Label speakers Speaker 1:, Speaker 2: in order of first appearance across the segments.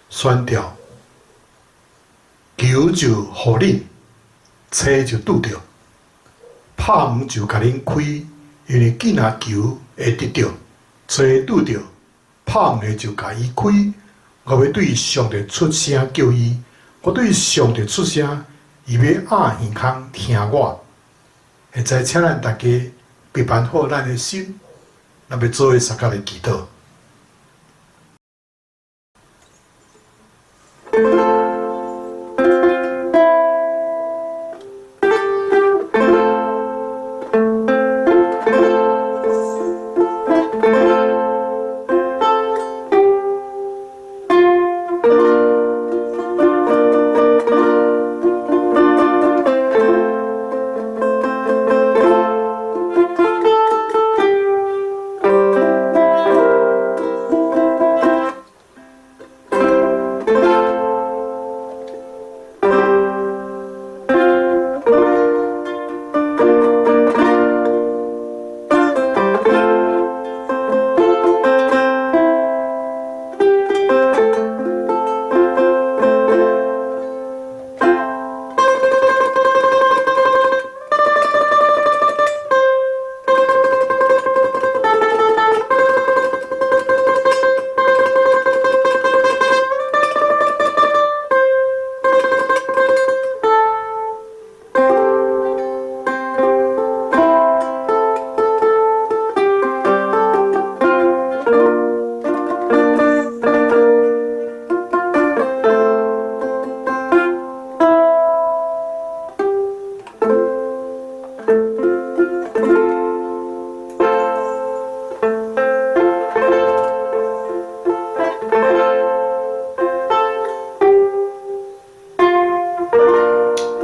Speaker 1: 选调，球就互恁，车就拄着，拍门就甲恁开，因为见啊球会得着，车拄着，拍门的就甲伊开。我要对上帝出声叫伊，我对上帝出声，伊要按耳孔听我。现在请咱大家备办好咱的心，咱要做伙相甲的祈祷。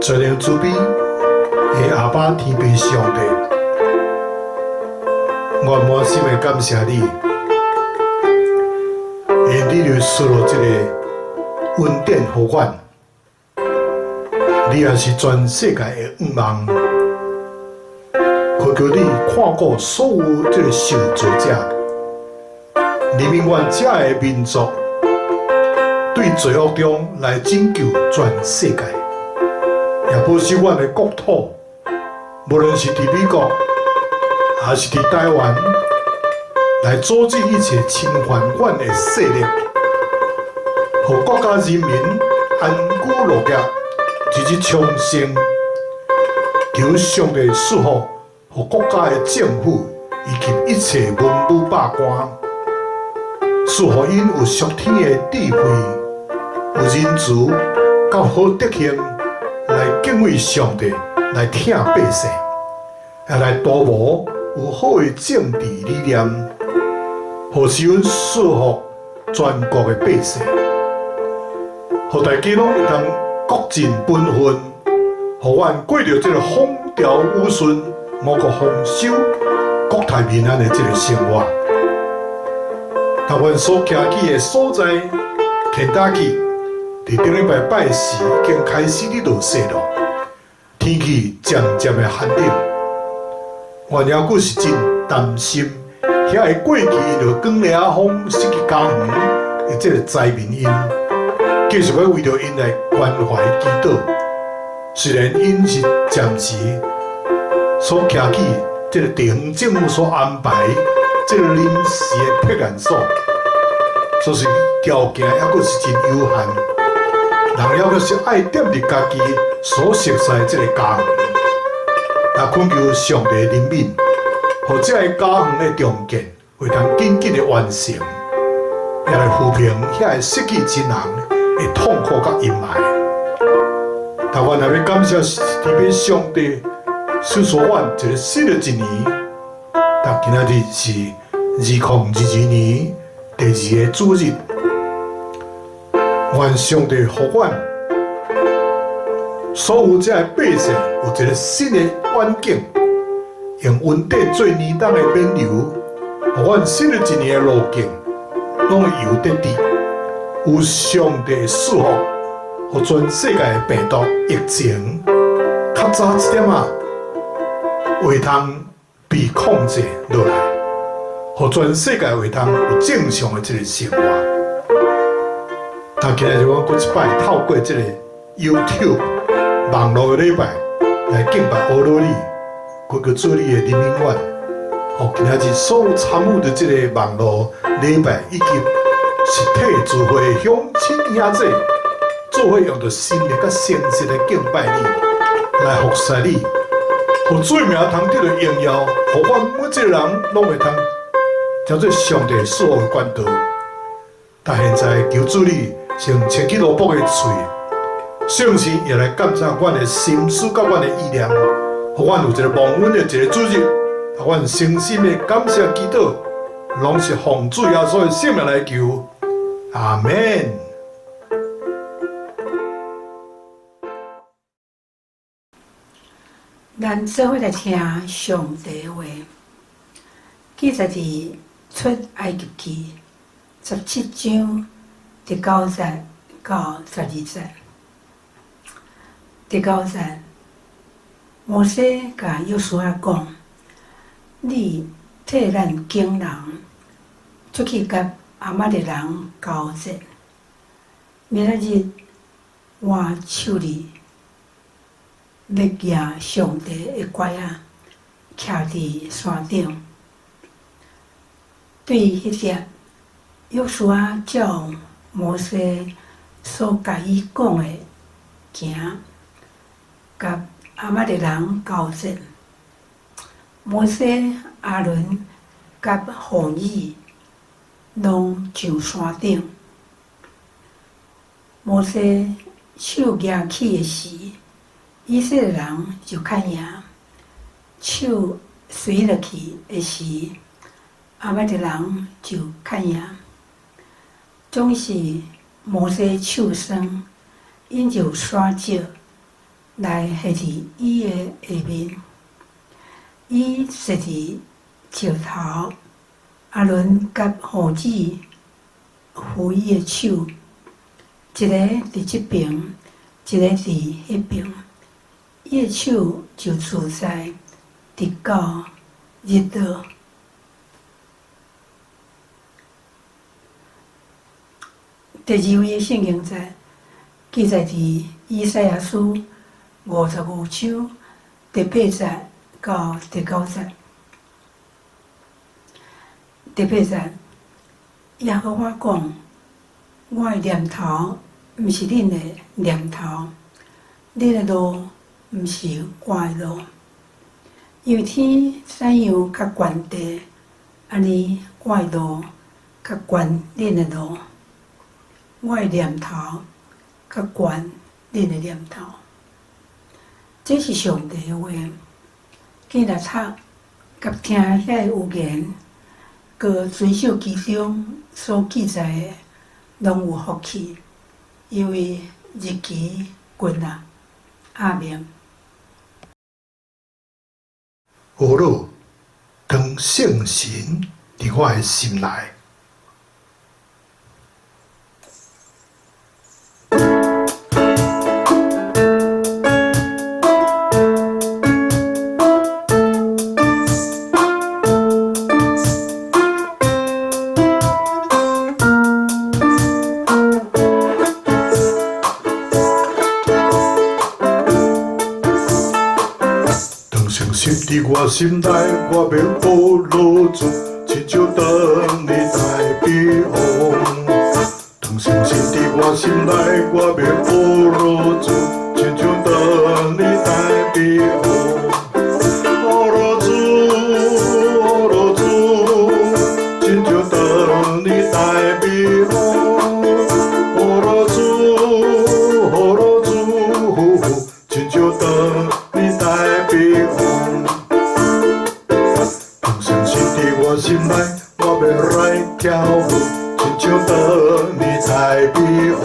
Speaker 1: 全能慈悲的阿爸天父上帝，我满心的感谢你，因你就赐落这个恩典给阮，你也是全世界的愿望，恳求你看顾所有这个受造者，怜悯阮这个民族，对罪恶中来拯救全世界。也保守阮的国土，无论是伫美国，还是伫台湾，来阻止一切侵犯阮的势力，互国家人民安居乐业，日日昌盛。求上帝赐福，互国家的政府以及一切文武百官，赐互因有属天的智慧，有仁慈，甲好德行。来敬畏上帝，来听百姓，也来图谋有好的政治理念，互是阮祝福全国的百姓，互大家拢会当各尽本分，互阮过着这个风调雨顺、五谷丰收、国泰民安的这个生活。但阮所行去的所在，肯达基。伫顶礼拜拜时，已经开始咧落雪咯，天气渐渐的寒冷。我还阁是真担心，遐个过去着光烈风失去家园的这个灾民因，继续要为着因来关怀祈祷。虽然因是暂时所徛起这个地方政府所安排这个临时的避难所，所以条件还阁是真有限。人要阁是爱踮伫家己所熟悉这个家园，也恳求上帝怜悯，互这个家园的重建会通紧紧的完成，也来抚平遐个失去亲人的痛苦甲阴霾。但阮也要感谢伫边上帝赐予阮一个新的一年，但今仔日是2022年第2个主日，愿上帝互阮所有这百姓有一个新的远景，用稳定做年冬的免流，互阮新的一年的路径，拢会由得地，有上帝的赐福，互全世界的病毒疫情较早一点仔会通被控制落来，互全世界会通有正常的一个生活。但今日阮佫一摆透过这个 YouTube 网络的礼拜来敬拜阿罗尼，佫个做你的人民院，互今仔日所有参与的这个网络礼拜以及实体聚会的乡亲兄弟，做伙用着心灵甲诚实的敬拜你，来服侍你，互罪名通得到荣耀，互阮每一个人拢会通朝做上帝赐予的管道。但现在求主你先牵起罗卜的喙，圣神也来感召阮的心思甲阮的意念，互阮有一个蒙恩的一个主日，互阮诚心的感谢祈祷，拢是奉主耶稣的圣名来求，阿门。
Speaker 2: 咱做伙来听上帝话，记载伫出埃及记17章第9节到12节。第9节，摩西甲约书亚讲：“你替咱敬人出去甲阿玛力人交战，明仔日我手里要举上帝的拐仔，徛伫山顶。”对迄只约书亚照摩西所甲伊讲的行，甲阿玛力人交战。摩西、阿伦甲后裔拢上山顶。摩西手举起的时，以色列人就较赢；手垂落去的时，阿玛力人就较赢。总是摩西手酸，因就山石来下伫伊的下面，伊坐伫石头，阿伦甲后裔扶伊的手，一个伫即边，一个伫迄边，伊的手就自在直到日落。第2位的圣经节记载伫以赛亚书55章第8节到第9节。第8节，耶和华讲：“我的念头毋是恁的念头，恁的路毋是我的路。因为天怎样较悬地，安尼我的路较悬恁的路。我的念头较悬恁的念头。”这是上帝的话，记来读甲听遐个有言，佮遵守其中所记载的，拢有福气，因为日期近啊。阿明。
Speaker 1: 无路当圣神伫我的心内。伫我心内，我要保留住，亲像当日台北风。当信心伫我心内，我要保留住，亲像当日台北风。台北风。同相信伫我心内，我要来跳舞，亲像当年台北风。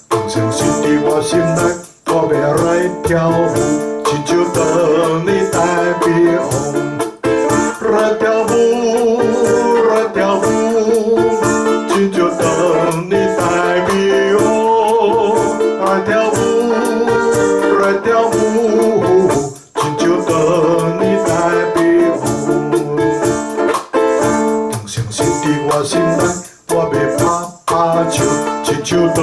Speaker 1: 同相信伫我心内，我要来跳舞，亲像当年台北风。来跳舞，来跳舞，亲像当年台北风。来跳舞，来跳舞，亲像当年台北风。同相信伫我心内，我要拍拍手，亲像当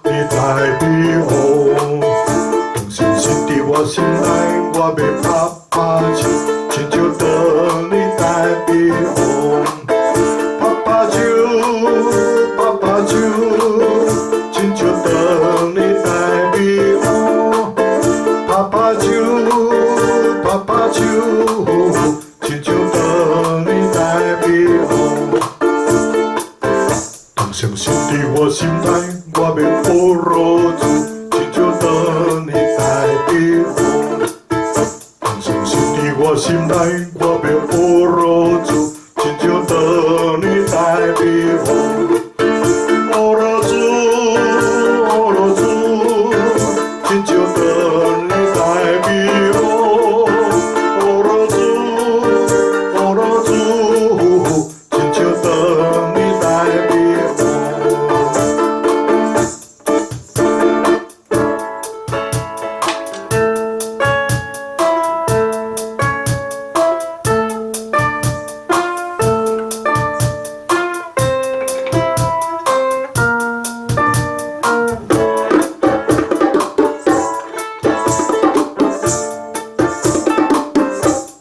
Speaker 1: 年台北风。同相信伫我心内，我要拍拍手，亲像当年台北风。拍拍手，拍拍手，亲像当年台北风。拍拍手，拍拍手，亲像当年台北风。同相信伫我心内，我要保罗住，亲像当年台北风。同相信伫我心内，我要保罗住，亲像当年台北风。保罗住，保罗住，亲像当年台北风。保罗住，保罗住，亲像当年台北风。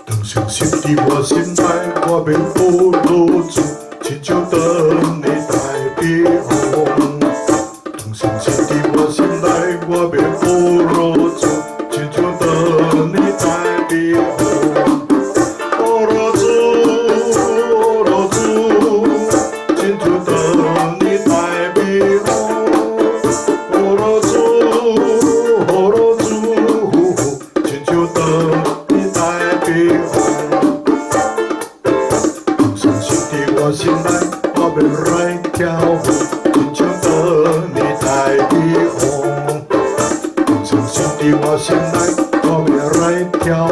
Speaker 1: 同相信伫我心内，我要保罗住，亲像当年台北风。同相信伫我心内，我要保罗住，亲像当年台北风。保罗住，保罗住，亲像当年台北风。保罗住，保罗住，亲像当年台北风。同相信伫我心内，我要来跳舞，亲像当年台北风。同相信伫我心内，我要来跳舞，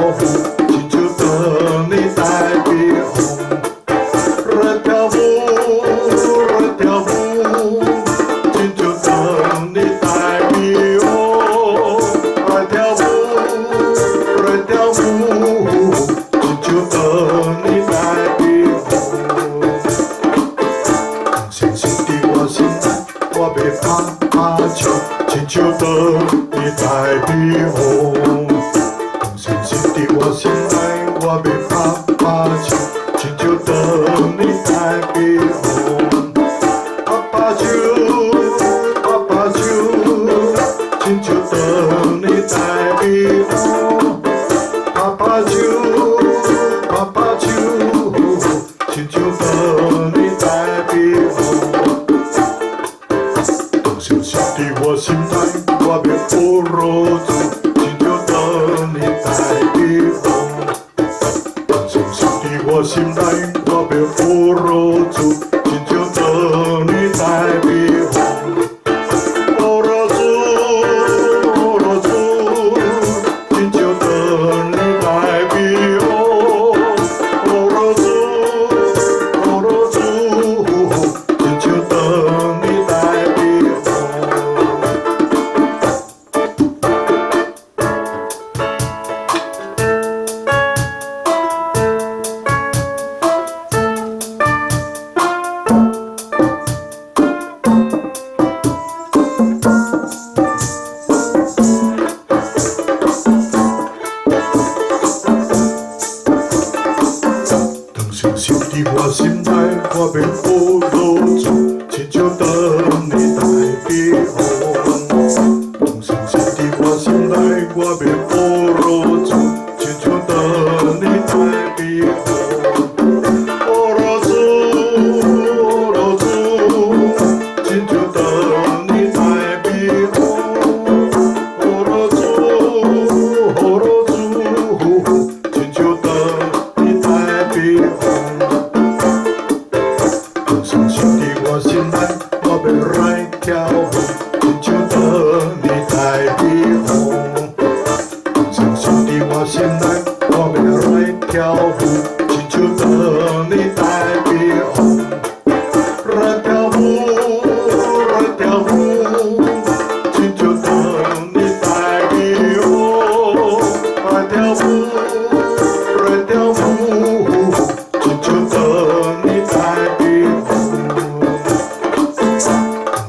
Speaker 1: 亲像当年台北风。来跳舞，来跳舞，亲像当年台北风。来跳舞，来跳舞，亲像当年台北风。同相信伫我心内，我要拍拍手，亲像当年台北风。同相信伫我心我心内，我要来跳舞，亲像当你台北红。来跳舞，来跳舞，亲像当你台北红。来跳舞，来跳舞，亲像当你台北红。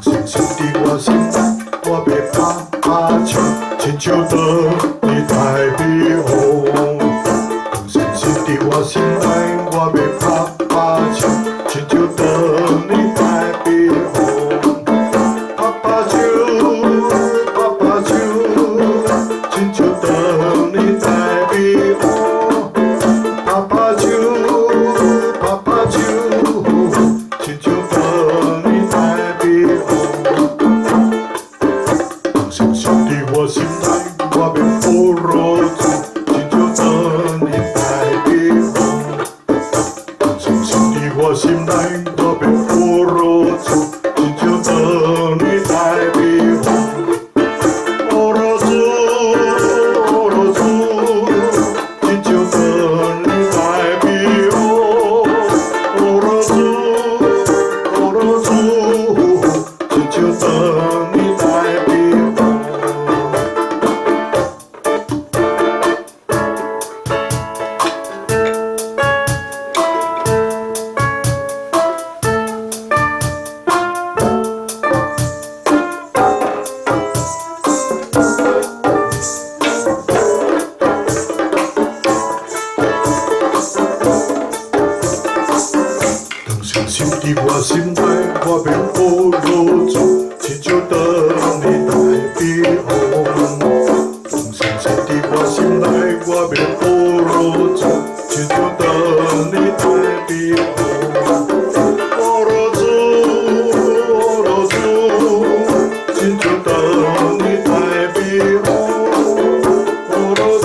Speaker 1: 深深伫我心内，我要拍唱，亲像当你台北红。深深伫我心内，我要拍唱，亲像当你台北红。拍手，拍手，亲像当你台北红。拍手，拍手，亲像当你台北红。深深伫我心内，我要保留住，亲像当你台北红。深深伫我心内，我要保留住，亲像当你台北红。保留住，保留住，亲像当你台北红。保留住，保留住，亲像当你台北红。当深深伫我心内，我要保留住，亲像当你台北红。当深深伫我心内，我要保留住，亲像当你台北红。保留住，保留住，亲像当你台北红。保留住，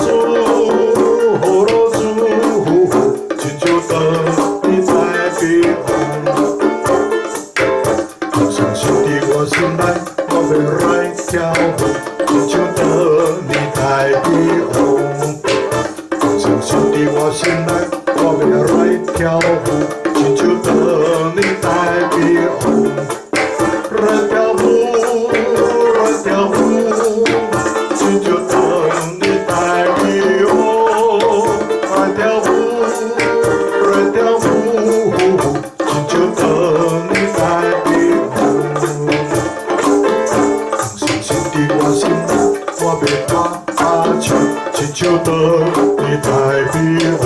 Speaker 1: 保留住，亲像当你台北红。深深伫我心内，我要来跳舞，亲像当你台北红。深深伫我心内，我要来跳舞，亲像当你台北红。来跳舞，来跳舞，亲像当你台北红。来跳舞，来跳舞，亲像当你台北红。深深伫我心内，我要拍唱，亲像当你台北红。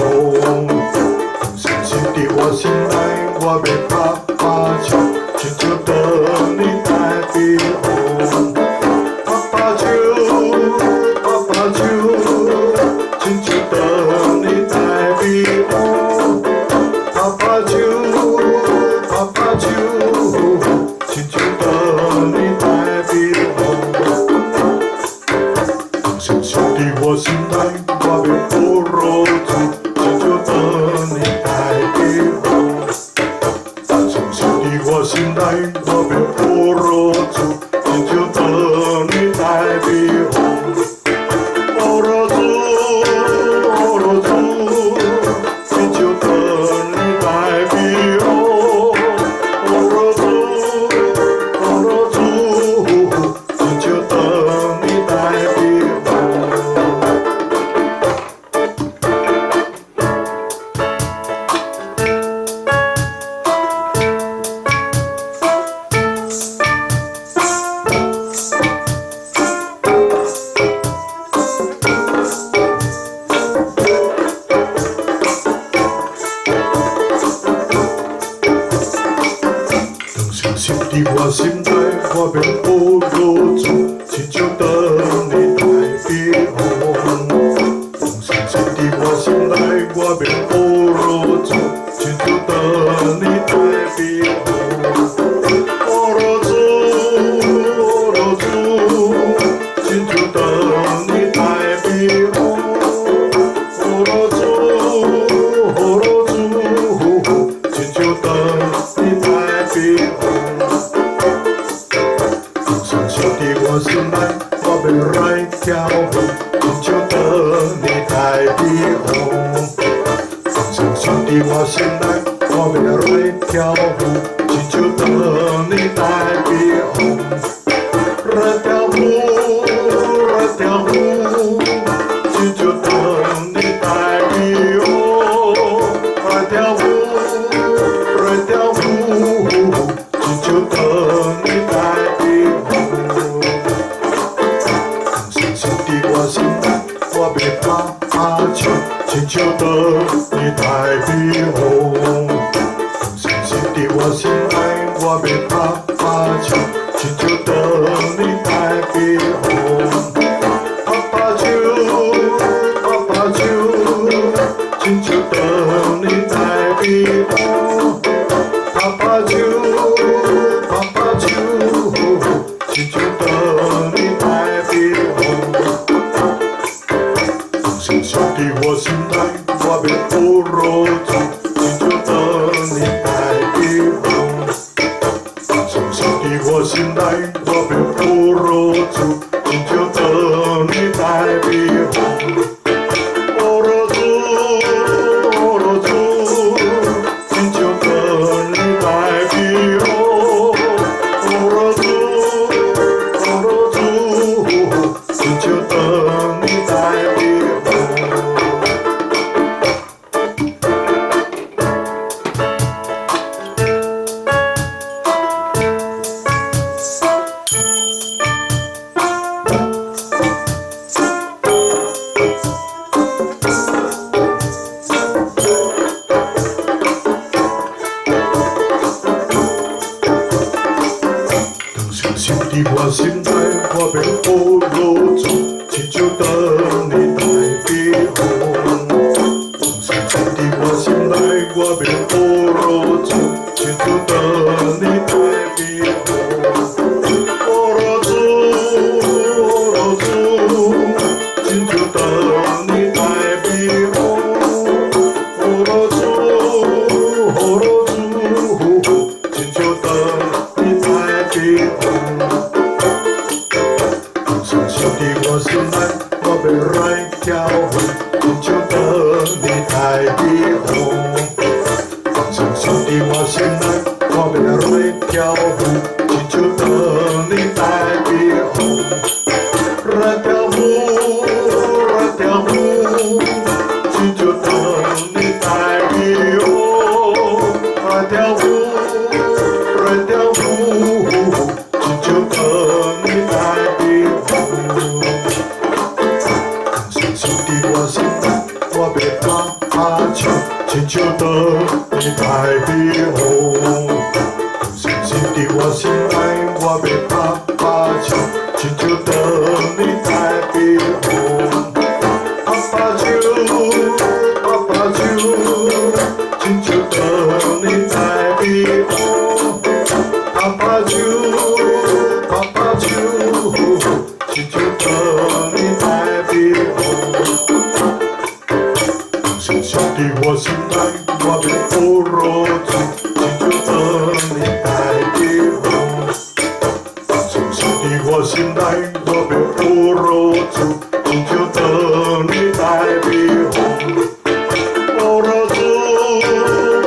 Speaker 1: 深深伫我心内，我要拍唱，亲像当你台北红。拍手，拍手，亲像当你台北红。拍手，拍手，亲像当你台北红。深深伫我心内，我要保留住，亲像当你台北红。深深伫我心内，我要保留住，亲像当你台北红。保留住，保留住，亲像当你台北红。保留住，保留住，亲像当你台北红。当深深伫我心内，我要保留住，亲像当你台北红。当深深伫我心内，我要保留住，亲像当你台北红。保留住，保留住，亲像当你台北红。保留住，保留住，亲像当你台北红。伫我心内，我要来跳舞，亲像当年台北红。来跳舞，来跳舞，亲像当年台北红。来跳舞，来跳舞，亲像当年台北红。深深伫我心内，我要拍唱，亲像当年台北红。深深伫我心内，我要拍唱，亲像当年台北红。拍唱，亲像当年台北红。拍唱，亲像当年台北红。深深伫我心内，我要保留住，亲像当年台北红。深深伫我心内，我要保留住，亲像当年台北红。保留住，保留住，亲像当年台北红。保留住，保留住，亲像当年台北红。深深伫我心内，我要保留住，亲像当年台北红。深深伫我心内，我要保留住，亲像当年台北红。保留住，保留住，亲像当年台北红。保留住，保留住，亲像当年台北红。深深伫我心内，我要来跳舞，亲像当年台北红。深深伫我心内，我要来跳舞，亲像当年台北红。来跳舞，来跳舞，亲像当年台北红。来跳舞，来跳舞，亲像当年台北红。深深伫我心内，我要拍唱，亲像当年台北红。深深伫我心内，我要拍唱，亲像当年台北红。拍唱，亲像当年台北红。拍唱，亲像当年台北红。深深伫我心内，我要保留住，亲像当年台北红。深深伫我心内，我要保留住，亲像当年台北红。保留住，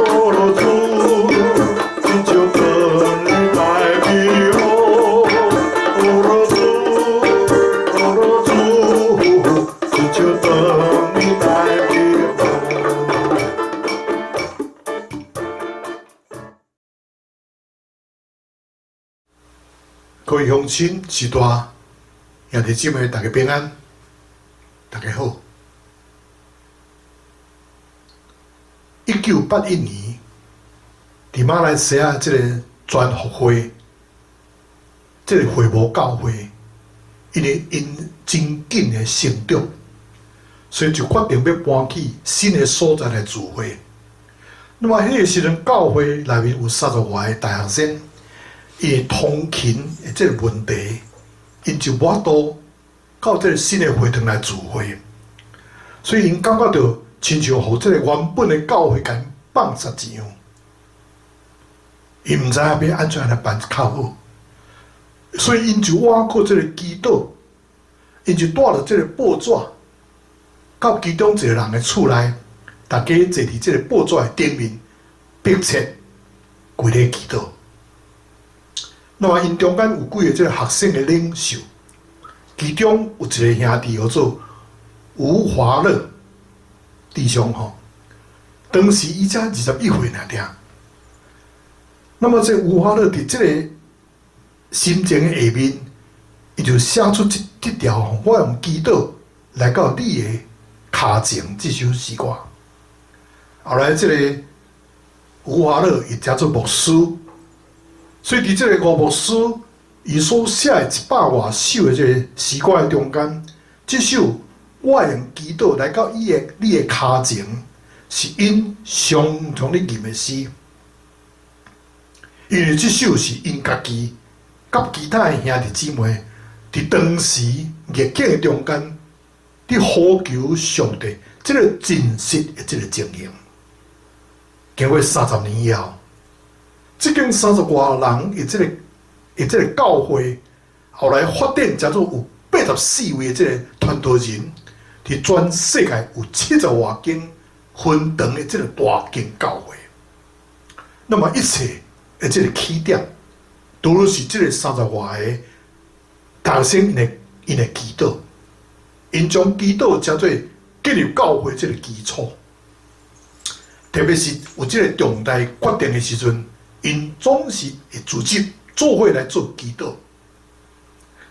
Speaker 1: 保留住，亲像当年台北红。保留住，保留住，亲像当年台北红。各位乡亲、时大、兄弟姊妹，大家平安，大家好。1981年，伫马来西亚这个全福会，这个会务教会，因为因真紧的成长，所以就决定要搬去新的所在来聚会。那么迄个时阵，教会内面有30外个大学生。伊会通勤的这个问题，因就无法度到这个新的会堂来聚会，所以因感觉到亲像互这个原本的教会甲因放煞一样，因毋知影要安怎来办较好，所以因就挖过这个祈祷，因就带着这个报纸到其中一个人的厝内，大家坐伫即个报纸的顶面，迫切跪咧祈祷。那么因中间有几个即个学生的领袖，其中有一个兄弟叫做吴华乐弟兄吼，当时伊才21岁尔。那么这吴华乐伫即个心情的下面，伊就写出这条我用祈祷来到你的脚前这首诗歌。后来这个吴华乐伊加做牧师，所以伫这个吴牧师伊所写的100多首的这个诗歌的中间，这首我用祈祷来到你的脚前，是因相同的吟的诗，因为这首是因家己甲其他的兄弟姊妹伫当时逆境的中间，伫呼求上帝这个真实的这个情形。经过30年以后，这间30多人的这个教会，后来发展叫做有84位的这个传道人，伫全世界有70多间分堂的这个大间教会。那么一切的这个起点，都是这个30多个大学生因的祈祷，因将祈祷叫做建立教会这个基础。特别是有这个重大决定的时阵，因总是会组织做伙来做祈祷。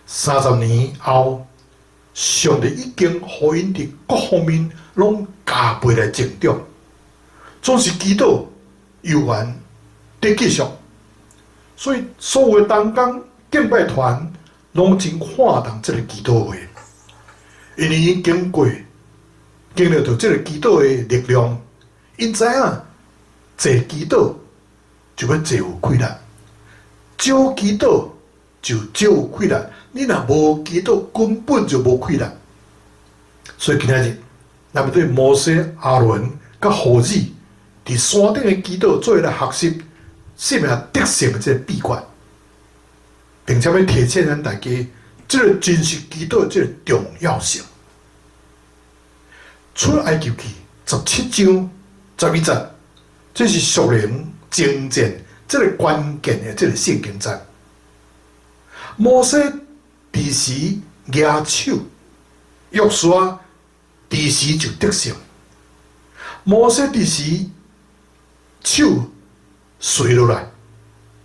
Speaker 1: 30年后，上帝已经互因伫各方面拢加倍来成长，总是祈祷悠然得继续。所以所有的同工敬拜团拢真看重这个祈祷会，因为因经历到这个祈祷的力量。因知影，坐祈祷就要坐有气力，少祈祷就少有气力。你若无祈祷，根本就无气力。所以今仔日，咱们对摩西、阿伦甲何子伫山顶的祈祷，做来学习生命得胜的这个秘诀，并且要提醒咱大家，这个真实祈祷这个重要性。出埃及记17章。11节，这是属灵征战这个关键的这个圣经节。摩西伫时举手，约书亚伫时就得胜。摩西伫时手垂落来，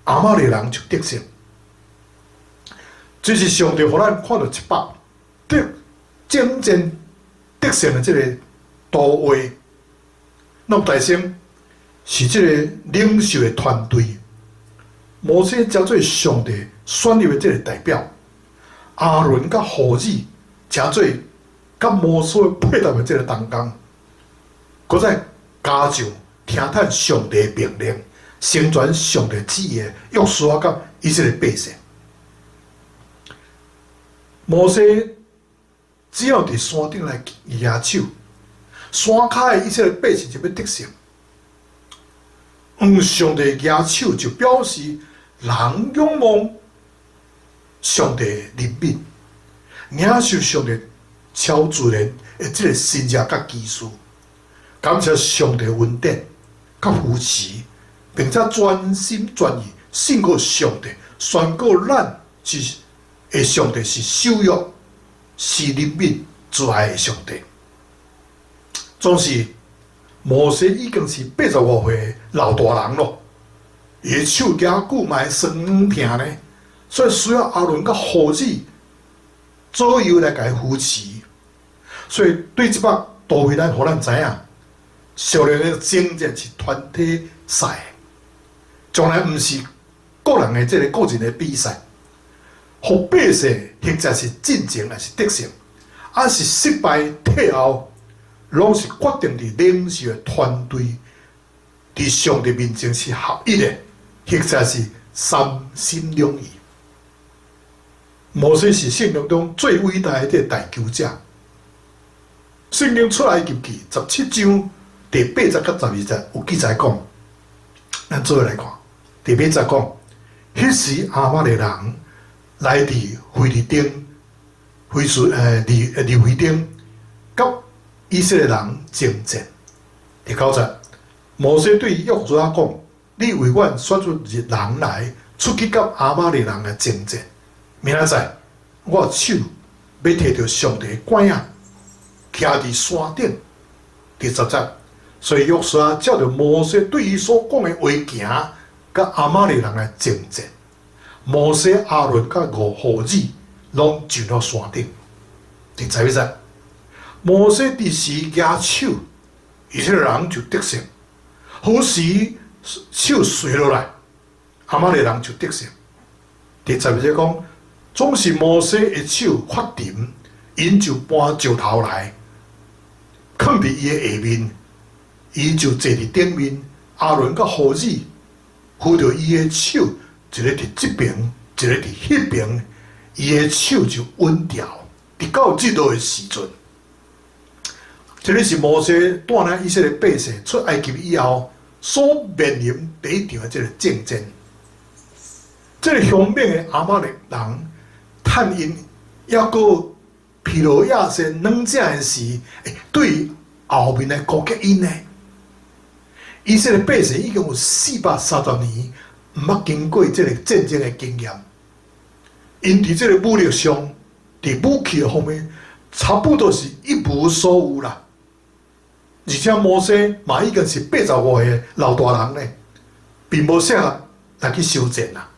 Speaker 1: 亚玛力人就得胜。这是上帝互咱看到100得征战得胜的这个图画。那么大声是这个领袖的团队，摩西叫做上帝选立的这个代表，阿伦甲何子叫做甲摩西配搭的这个同工，搁再加上听叹上帝的命令，宣传上帝旨意的约书亚甲以色列百姓。摩西只要伫山顶来举手。山骹的以色列百姓就要得胜，上帝举手就表示人仰望上帝怜悯，领受上帝超自然的这个神迹甲技术，感谢上帝恩典甲扶持，并且专心专意信靠上帝，宣告咱是的上帝是守约、是怜悯、慈爱的上帝。总是摩西已经是85岁的老大人咯，伊的手举久嘛会酸疼呢，所以需要阿伦甲何子左右来甲伊扶持。所以对即摆都会咱互咱知影，属灵的征战是团体赛，从来毋是个人的这个个人的比赛。互百姓或者是进前还是得胜，还是失败退后。拢是决定伫领袖的团队，伫上帝面前是合一的，或者是三心两意。摩西是圣经中最伟大的这个代求者。圣经出埃及记17章第8节到12节有记载讲，咱做伙来看。第8节讲，迄时亚玛力人来伫非利丁，利非丁，甲以色列人征战，第90，摩西对约书亚讲：“你为阮选出人来，出去甲亚玛力人来征战。明仔载，我手要摕着上帝的管啊，徛伫山顶。”第10节，所以约书亚照着摩西对伊所讲的话行，甲亚玛力人来征战。摩西、亚伦甲五号子拢上到山顶。第11节，摩西伫时举手，以色列人就得胜；好时手垂落来，亚玛力人就得胜。第12节讲，总是摩西的手发沉，因就搬石头来，放伫伊的下面，伊就坐伫顶面。亚伦甲号子扶着伊的手，一个伫这边，一个伫迄边，伊的手就稳掉。直到这道的时阵，这个是摩西带领以色列百姓出埃及以后所面临第一场的这个战争。这个凶猛的亚玛力人，趁因抑个疲劳亚些软正的时，对后面来攻击因呢。以色列百姓已经有430年毋捌经过这个战争的经验，因伫这个武力上。伫武器方面，差不多是一无所有啦。而且摩西嘛已经是85岁的老大人咧，并无适合来去修战啦。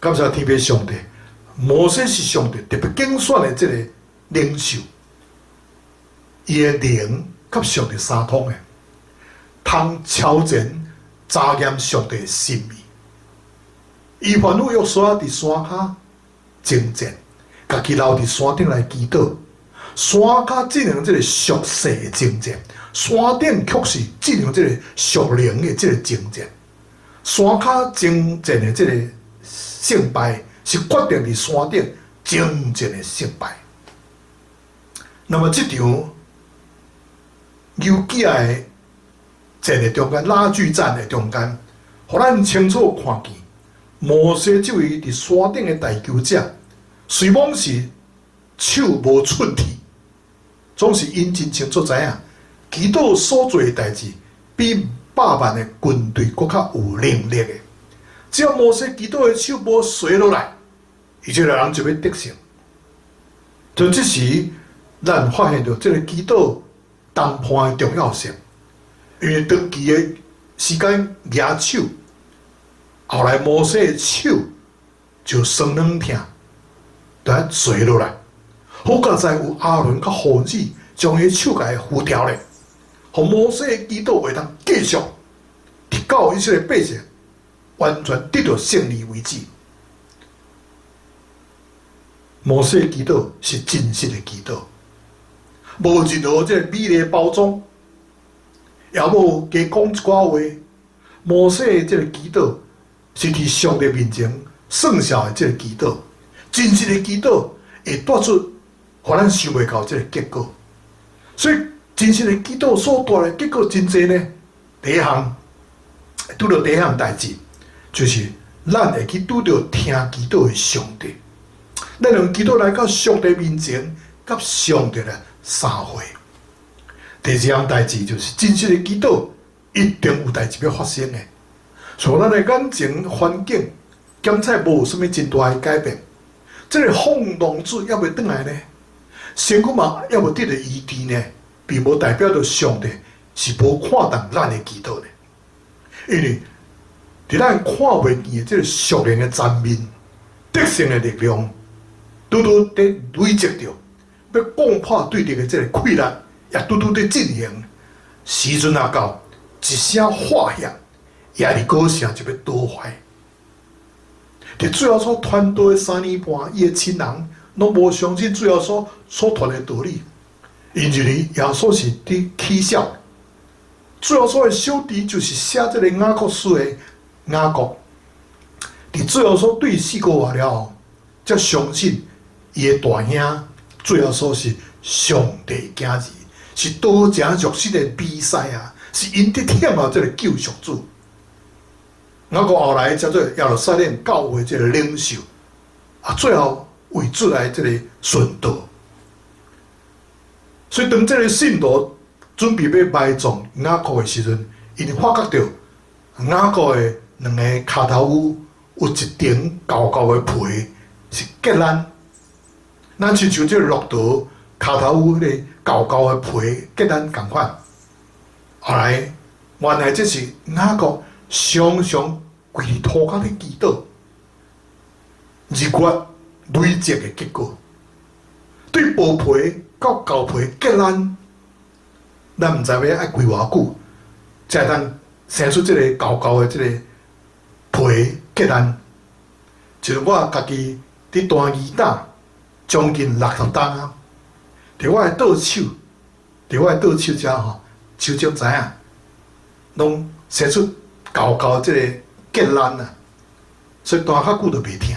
Speaker 1: 感谢天父上帝，摩西是上帝特别拣选的这个领袖，伊的灵甲上帝相通的，通超前查验上帝的心意。伊吩咐约书亚伫山骹征战。家己留伫山顶来祈祷，山骹进行这个俗世的征战，山顶却是进行这个属灵的这个征战。山骹征战的这个胜败，是决定伫山顶征战的胜败。那么这场游击的战的中间，拉锯战的中间，互咱清楚看见，摩西这位伫山顶的大求者。虽讲是手无寸铁，总是因真清楚知影，祈祷所做的代志，比100万的军队搁较有能力的。只要摩西祈祷的手无垂落来，以色列人就要得胜。就这时，咱发现到这个祈祷谈判的重要性，因为长期的时间举手，后来摩西的手就酸软痛。来垂落来，好佳在有亚伦甲号子将伊手甲伊扶调咧，互摩西的祈祷会当继续，直到以色列百姓完全得到胜利为止。摩西的祈祷是真实的祈祷，无任何这个美丽的包装，也无加讲一寡话。摩西的这个祈祷是伫上帝面前算数的这个祈祷。真实的祈祷会带出，互咱想袂到这个结果。所以真实的祈祷所带来结果真济呢。第一项，拄到第一项代志，就是咱会去拄到听祈祷的上帝。咱用祈祷来到上帝面前，甲上帝来相会。第二项代志就是真实的祈祷，一定有代志要发生的。所以咱的眼前环境，检测无有啥物真大的改变。这个风浪子也未转来呢，身躯嘛也无得到医治呢，并无代表着上帝是无看重咱的祈祷呢。因为伫咱看袂见的这个属灵的层面，得胜的力量，拄拄在累积着，要攻破对敌的这个溃烂，也拄拄在进行。时阵也到，一声化险，也是高声就要倒坏。伫最后所传道的3年半，伊的亲人拢无相信最后所传的道理，因为耶稣是伫起笑。最后所的小弟就是写这个雅各书的雅各，伫最后所对4个月了后，才相信伊的大兄最后所是上帝的儿子，是多正肉身的比赛啊，是因得忝了这个救赎主。雅各后来叫做耶路撒冷教会这个领袖，最后为主来这个顺道。所以当这个信徒准备要埋葬雅各的时阵，因发觉到雅各的两个骹头有一顶厚厚的皮是结烂，咱亲像这骆驼骹头迄个厚厚的皮结烂共款。后来，原来这是雅各常常跪伫土骹咧祈祷，日月累积的结果。对薄皮到厚皮结烂，咱毋知要爱跪偌久，才会当生出这个厚厚的这个皮结烂。就是我家己伫大鱼蛋将近60担啊，伫我的倒手，遮吼，手掌知影，拢生出厚厚这个结烂啊，所以大较久就袂疼。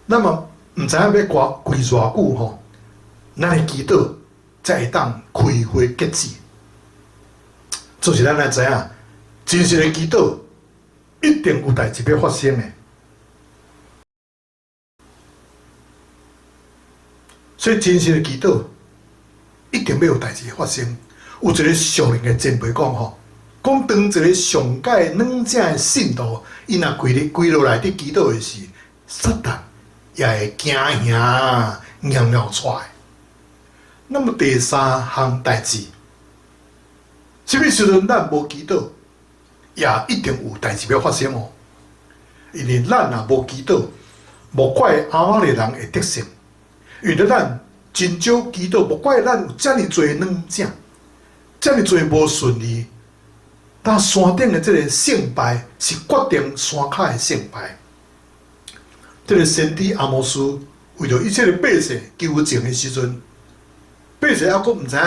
Speaker 1: 那么毋知影要跪偌久吼，咱的祈祷才会当开花结籽。就是咱来知影，真实的祈祷一定有代志要发生的。所以真实的祈祷一定要有代志发生。有一个属灵的前辈讲吼，讲当一个上界软正的信徒，伊若跪落来伫祈祷的时，撒旦也会惊吓尿出来。那么第三项代志，什么时阵咱无祈祷，也一定有代志要发生哦。因为咱若无祈祷，无怪亚玛力人的得胜。因为咱真少祈祷，无怪咱有遮尔侪软正，遮尔侪无顺利。但山顶的这个胜败是决定山骹的胜败。这个先知阿摩斯为着伊切个百姓求情的时阵，百姓还阁毋知影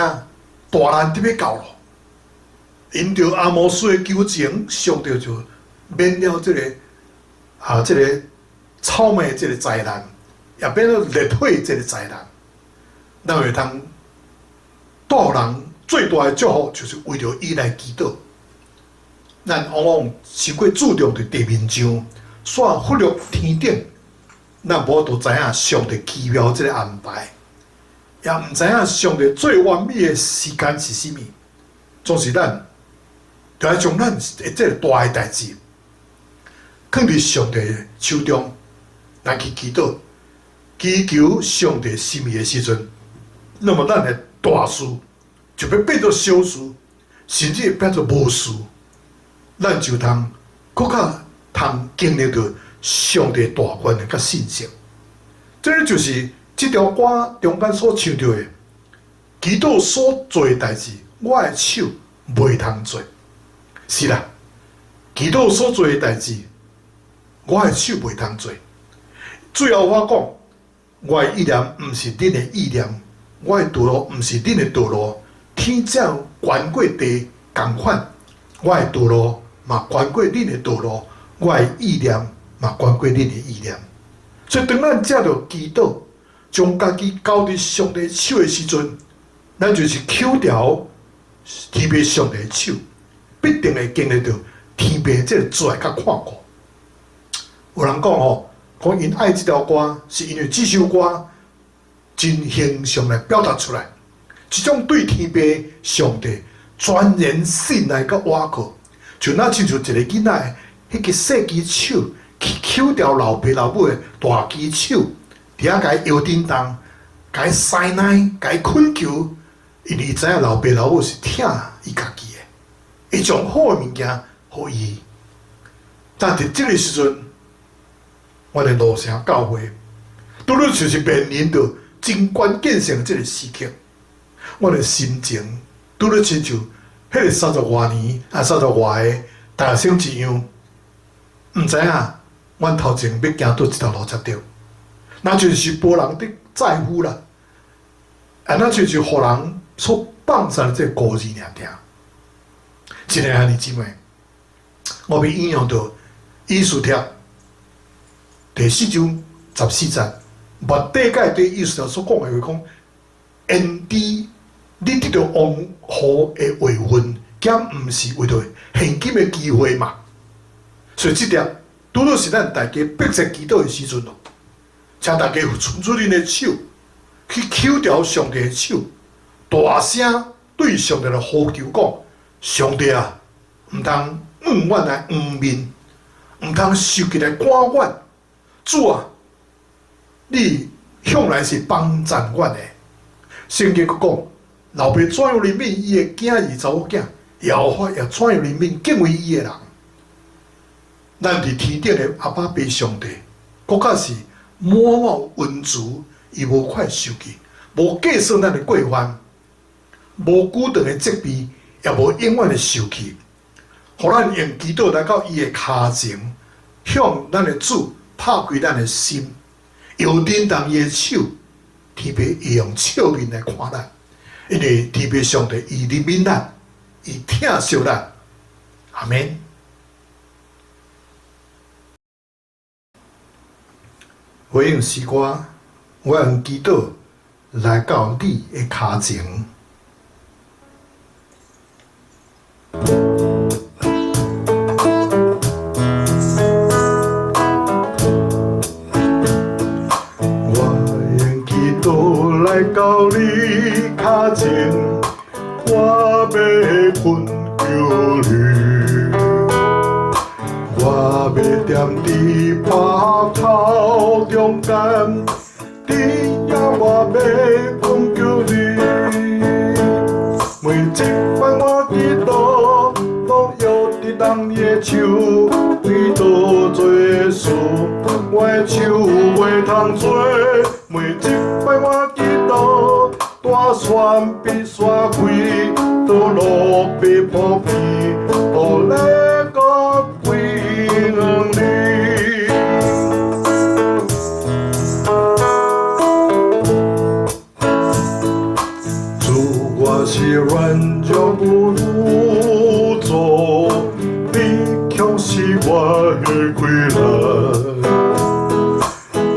Speaker 1: 大难得要到咯。因着阿摩斯的求情，上帝就免了这个草莓这个灾难，也变了烈火这个灾难。咱会通带人最大的祝福，就是为着伊来祈祷。咱往往太过注重伫地面上，煞忽略天顶。咱无都知影上帝奇妙这个安排，也毋知影上帝最完美的时间是啥物。总是咱就要将咱的这个大的代志，放伫上帝的手中来去祈祷，祈求上帝心意的时阵，那么咱的大事就要变做小事，甚至会变做无事。咱就通更较通经历到上帝大权的甲信心。这就是这条歌中间所唱到的，祈祷所做的代志，我的手袂通做。是啦，祈祷所做的代志，我的手袂通做。最后我讲，我的意念毋是恁的意念，我的道路毋是恁的道路。天将悬过地同款，我的道路嘛悬过恁的道路，我的意念嘛悬过恁的意念。所以当咱借着祈祷，将家己交伫上帝手的时阵，咱就是扣掉天父上帝的手，必定会经历到天父这个做甲看顾。有人讲吼，讲因爱这条歌，是因为这首歌真形象来表达出来，一种对天父上帝全然信赖甲倚靠，就那亲像一个囡仔迄个细支手去扣掉老爸老母的大支手，伫遐甲伊摇叮当，甲伊塞奶，甲伊恳求，因为知影老爸老母是疼伊家己的，会将好的物件互伊。但伫即个时阵，我的路城教会，拄拄就是面临着真关键性即个时刻，我的心情拄拄亲像迄个30多年30多个大学生一样，毋知影阮头前要行倒一条路才对，那就是无人伫在乎啦，那就是互人所放散的这个孤字尔听。真个兄弟姊妹，我要引用到以斯帖第4章14节，末底改对以斯帖所讲的话讲：因知你得到王后的位分，兼毋是为着现今的机会嘛。所以这点拄拄是咱大家迫切祈祷的时阵咯，请大家伸出恁的手，去扣掉上帝的手，大声对上帝来呼求讲：上帝啊，毋通怨阮来黄面，毋通受起来赶阮。主啊，你向来是帮赞阮的。圣经佫讲，老爸怎样怜悯伊的囝儿查某囝，耶和华也怎样怜悯敬畏伊的人。咱伫天顶的阿爸爸上帝，国较是满满恩慈，伊无快受气，无计算咱的过犯，无久长的责备，也无永远的受气，互咱用祈祷来到伊的脚前，向咱的主拍开咱的心，又领动伊的手，天父会用笑面来看咱，因为天父上帝伊怜悯咱，伊疼惜咱。阿免。回应诗歌，我用祈祷来到你的脚前。我用祈祷来到你脚前，我要困求你。我要踮伫破口中间，你呀我要困求你。每一摆我祈祷，拢摇伫人的手，祈祷做事，我的手袂通做。每一摆我祈祷，大山必山开，道路必破皮，互那个归向你。主，我是软弱无助做，你却是我的快乐。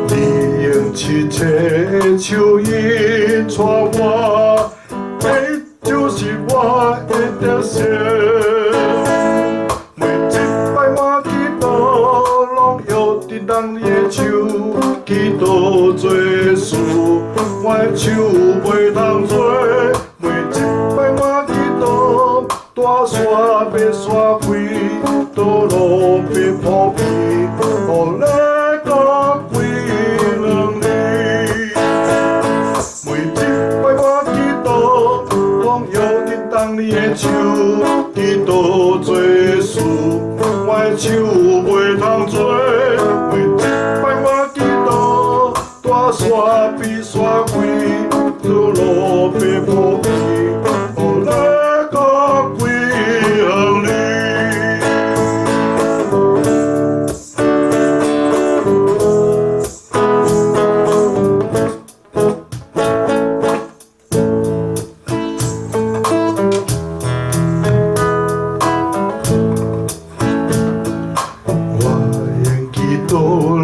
Speaker 1: 你用一切手引带我，你就是我的得胜。每一摆我祈祷，拢摇伫人的手，祈祷做事，我的手袂通做。每一摆我祈祷，大山要山开，道路要破皮，互那个归向你。每一摆我祈祷，拢摇伫当你的手，祈祷做事，我的手袂通做。每一摆我祈祷，大山比山开，道路要破皮，互那个归向你。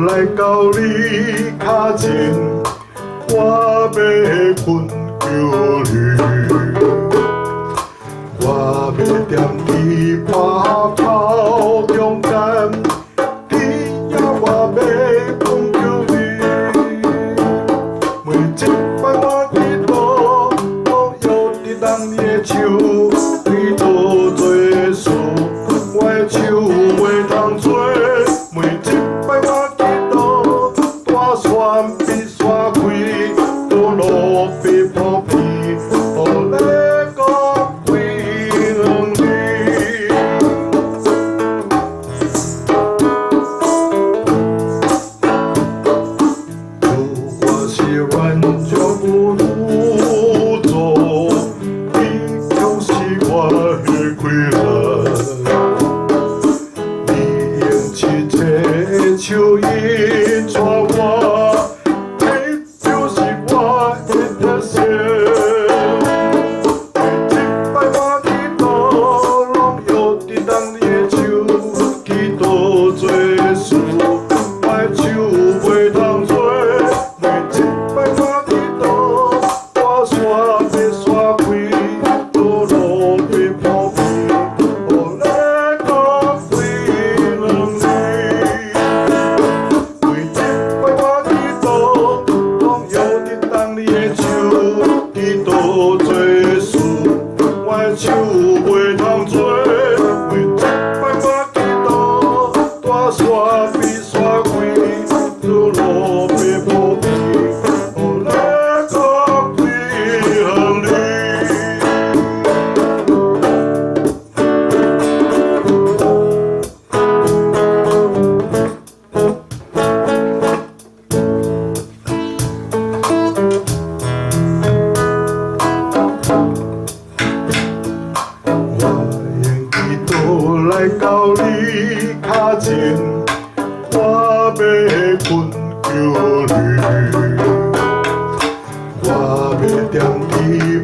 Speaker 1: 来到你脚前，我要困求你。我要踮伫破口中间，你呀我要困求你。每一摆我祈祷，拢摇伫人的手，祈祷做事，我的手袂通做。每一摆我祈祷，大山比山开，道路必破皮，互那个归向你。主，我是软弱无助做，你却是我的快乐。手引带我，你就是我的得胜。每一摆我祈祷，拢摇伫人的手，祈祷做事，我的手袂通做。每一摆我祈祷，大山要山开，道路要破皮，来到你脚前，我要困求你，我要踮伫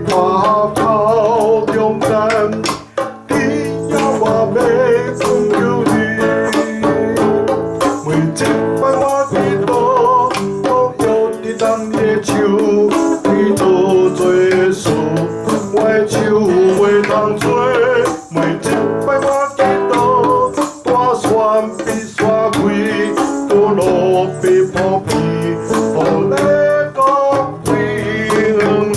Speaker 1: 破口中间，只要我要困求你，每一摆我祈祷，都摇伫当你的手，祈祷做事，我的手袂通做。每一摆我祈祷，大山比山开，道路比铺平，予你个归向你。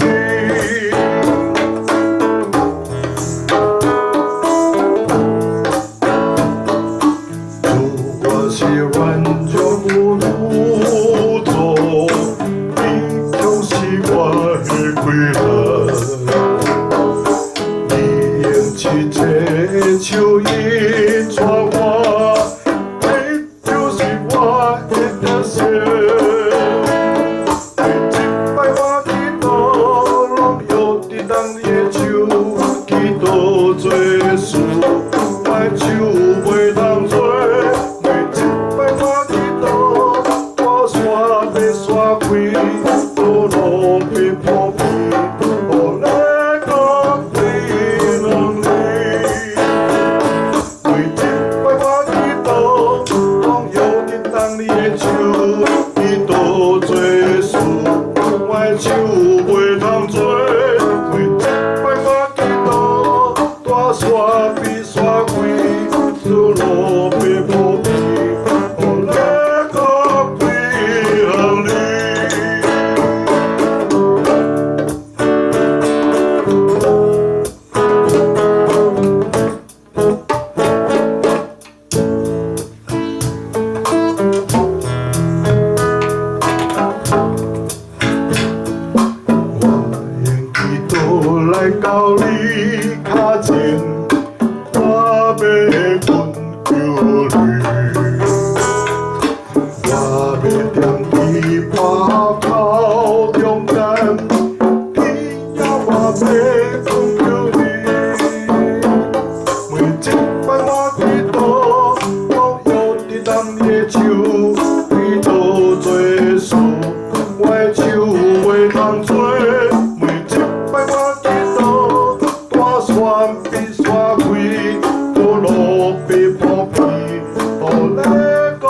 Speaker 1: 如果是万丈路途，你就是我的归来。一切手印带我，你就是我的特色。每一摆我祈祷，拢摇伫当你的手，祈祷做事，我的手袂通做。每一摆我祈祷，大山要山开，道路要铺平，予你个归向你。每一摆我祈祷，拢摇伫当你的手，祈祷做事，我的手袂通做。每一摆我祈祷，大山比山开，道路要铺平，予你个归向你。来到你脚前，我要困求你，我要踮伫破口中间，只要我要困求你，每一摆我祈祷，拢摇伫当你的手，祈祷做事，我的手袂通做。山比山开，道路比铺平，予你个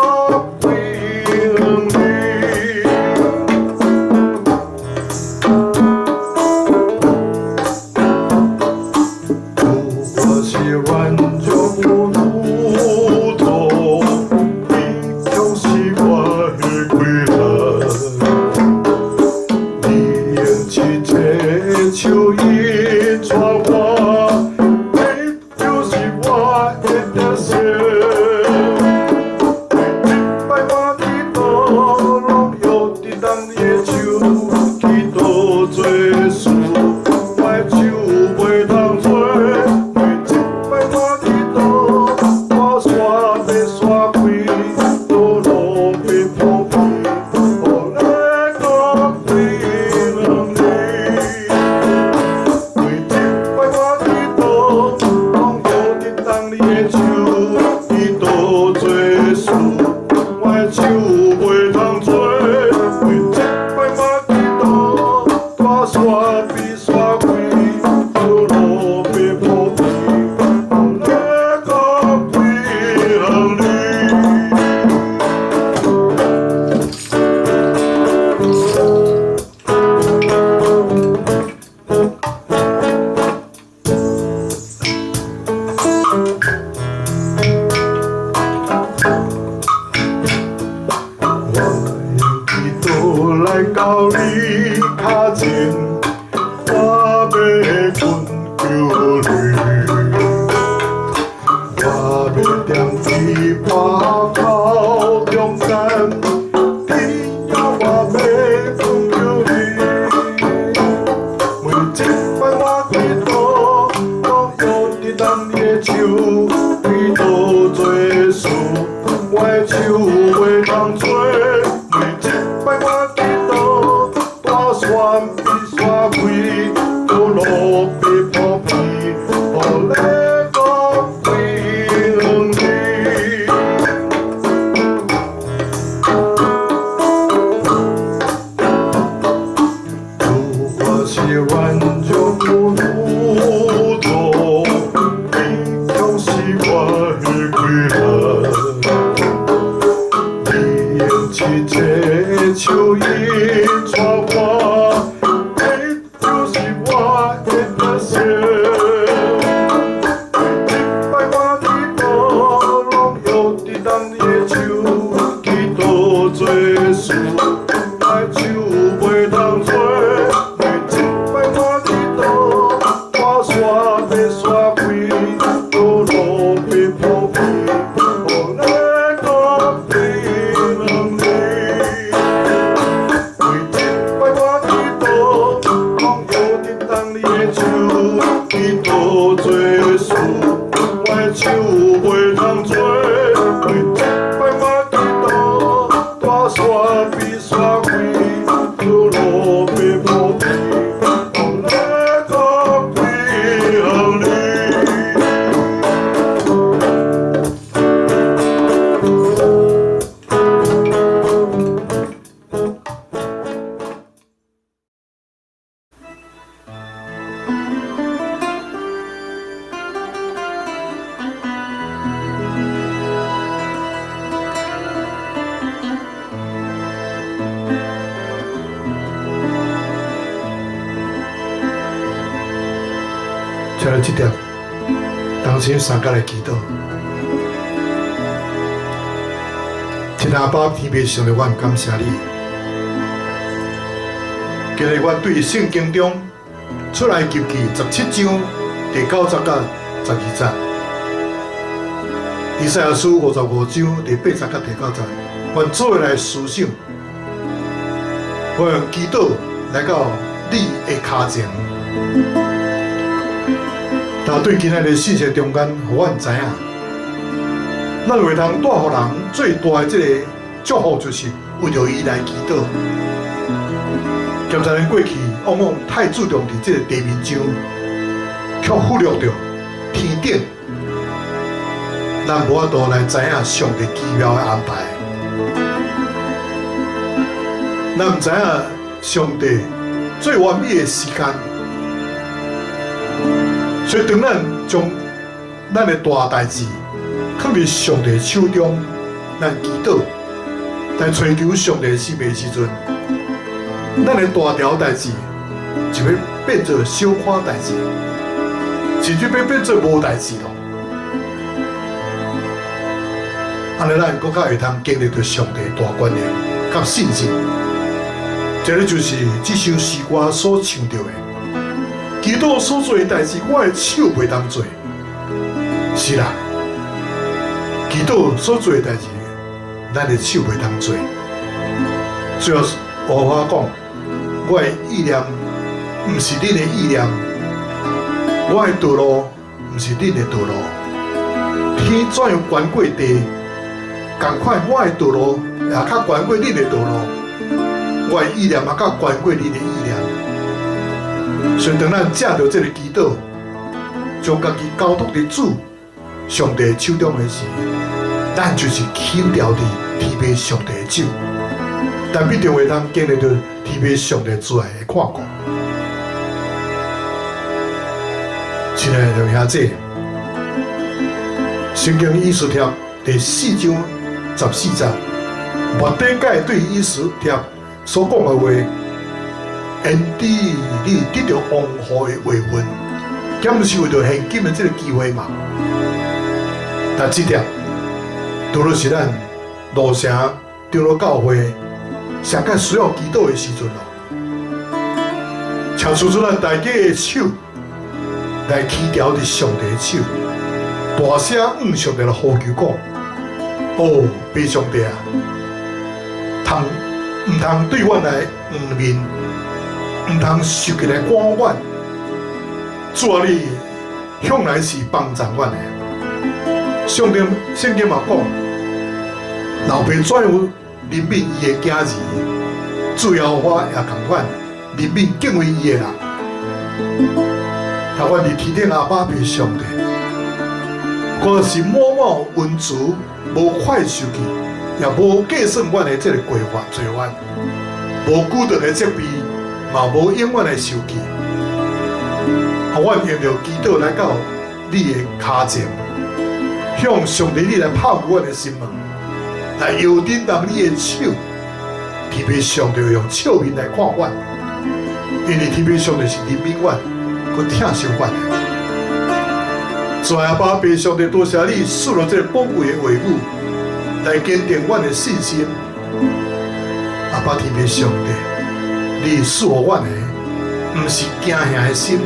Speaker 1: 归向你。如果是万丈路途，你就是我的归来。你用一切手印带我。来到你脚前，我要困求你，我要踮伫破口中间，只要我要困求你，每一摆我祈祷，拢摇伫当你的手，祈祷做事，我的手袂通做。山比山开，道路比铺平，予你个归听到这点，当时三角的祈祷，天阿爸天父上帝，我感谢你。今日我对圣经中出来及记17章第90到12节，以赛亚书55章第80到第90节，我做来思想，我用祈祷来到你的脚前。但对今日的信息中间，互阮知影，咱会通带互人最大的这个祝福，就是为着伊来祈祷。检查咱过去往往太注重伫这个地面上，却忽略着天顶，咱无法度来知影上帝奇妙的安排。咱毋知影上帝最完美的时间。所以，当咱将咱的大代志放伫上帝手中，咱祈祷，来追求上帝的心的时阵，咱的大条代志就要变做小可代志，甚至要变做无代志咯。安尼，咱更较会通经历到上帝大观念甲信心。这个就是这首诗歌所唱到的。祈祷所做的代志，我的手袂当做。是啦，祈祷所做的代志，咱的手袂当做。最后，我话讲，我的意念毋是恁的意念，我的道路毋是恁的道路。天怎样悬过地，同款我的道路也较悬过恁的道路，我的意念也较悬过恁的意念。所以，当咱借着这个祈祷，将家己交托伫主上帝手中的时，咱就是牵调伫天父上帝的手，但必定会通经历到天父上帝主爱的看顾。亲爱的弟兄姊妹，圣经以斯帖第4章14节，末底改对以斯帖所讲的话。因知你得到王后的位分，敢毋是为着现今的这个机会嘛？但这点，除了是咱路城长老教会上较需要祈祷的时阵咯，请出咱大家的手来起调伫上帝的手，大声向上帝来呼求讲：哦，父上帝啊，毋通对阮来黄面。毋通受起来赶阮，主啊，你向来是帮助阮的。圣经嘛讲，老爸怎样怜悯伊的囝儿，主耶和华也同款怜悯敬畏伊的人。求阮伫天顶阿爸父上帝，我是满满恩慈，无快受去，也无计算阮的这个过犯罪犯，无孤单的责备。嘛无永远的受记，阮用着祈祷来到你的脚前，向上帝你来拍开阮的心门，来摇叮当你的手，天父上帝用笑面来看阮，因为天父上帝是怜悯阮，佮疼惜阮的。主阿爸父上帝，多谢你赐了这宝贵的话语，来坚定阮的信心。阿爸天父上帝。你赐予阮的，毋是惊吓的心，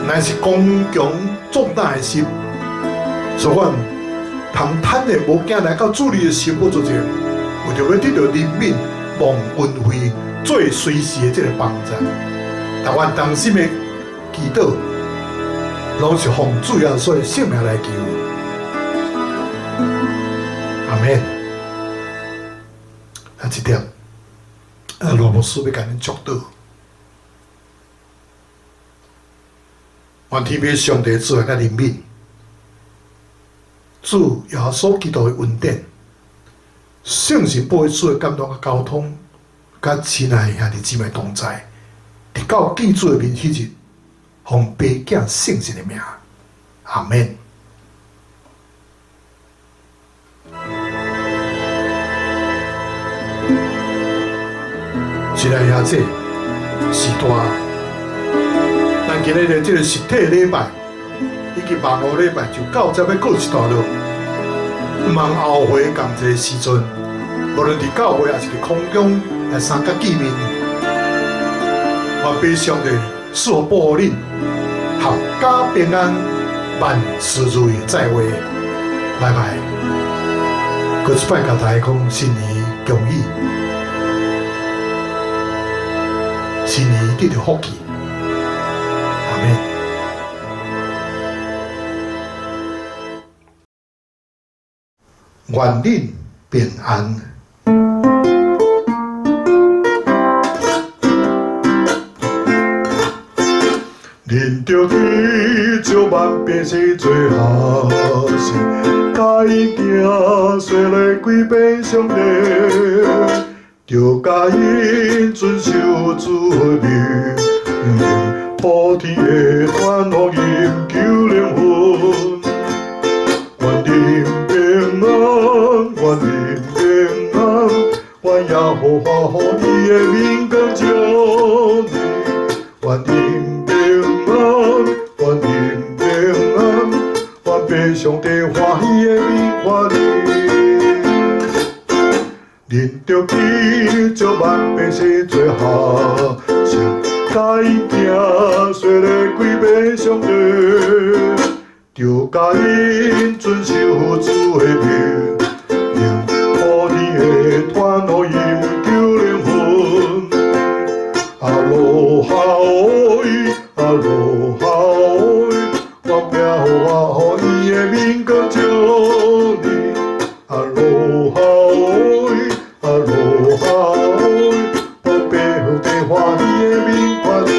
Speaker 1: 乃是刚强壮大的心。所以阮通坦然无惊来到主你的心目之前，为着要得到怜悯、蒙恩惠、最随时的这个帮助。但阮当心的祈祷，拢是奉主耶稣的圣名来求。阿门。啊，这点。罗牧师要甲恁祝祷，愿天父上帝主爱甲怜悯，主耶稣基督的恩典，圣神保佑主的感动甲交通，甲亲爱的兄弟姊妹同在，直到见主的面迄日，奉父子圣神的名，阿门。亲爱的兄弟，时代，咱今日的这个实体礼拜，以及望5礼拜就到这要告一段落。望后回同一个时阵，无论伫教会还是伫空中来三角见面，愿悲上帝赐福保护恁，阖家平安，万事如意。再会，拜拜。过一摆甲大家讲新年恭喜，新年得到福气。阿们。愿恁平安。恁着去招万百姓做好事，甲伊行说来归遍上帝，着甲因遵守主的命，普天的传福音救灵魂。愿恁平安，愿恁平安，愿耶和华予伊的名光照你，愿恁平安，愿恁平安，愿被上帝欢喜的名看你。恁着去招万百姓做好事，甲伊行说来归遍上帝。着甲因遵守主的命，普天的传福音救灵魂。阿罗哈哦，阿罗哈哦，我名我予伊的名光照你。阿罗哈哦，阿罗哈哦，我背后地欢喜的名看你。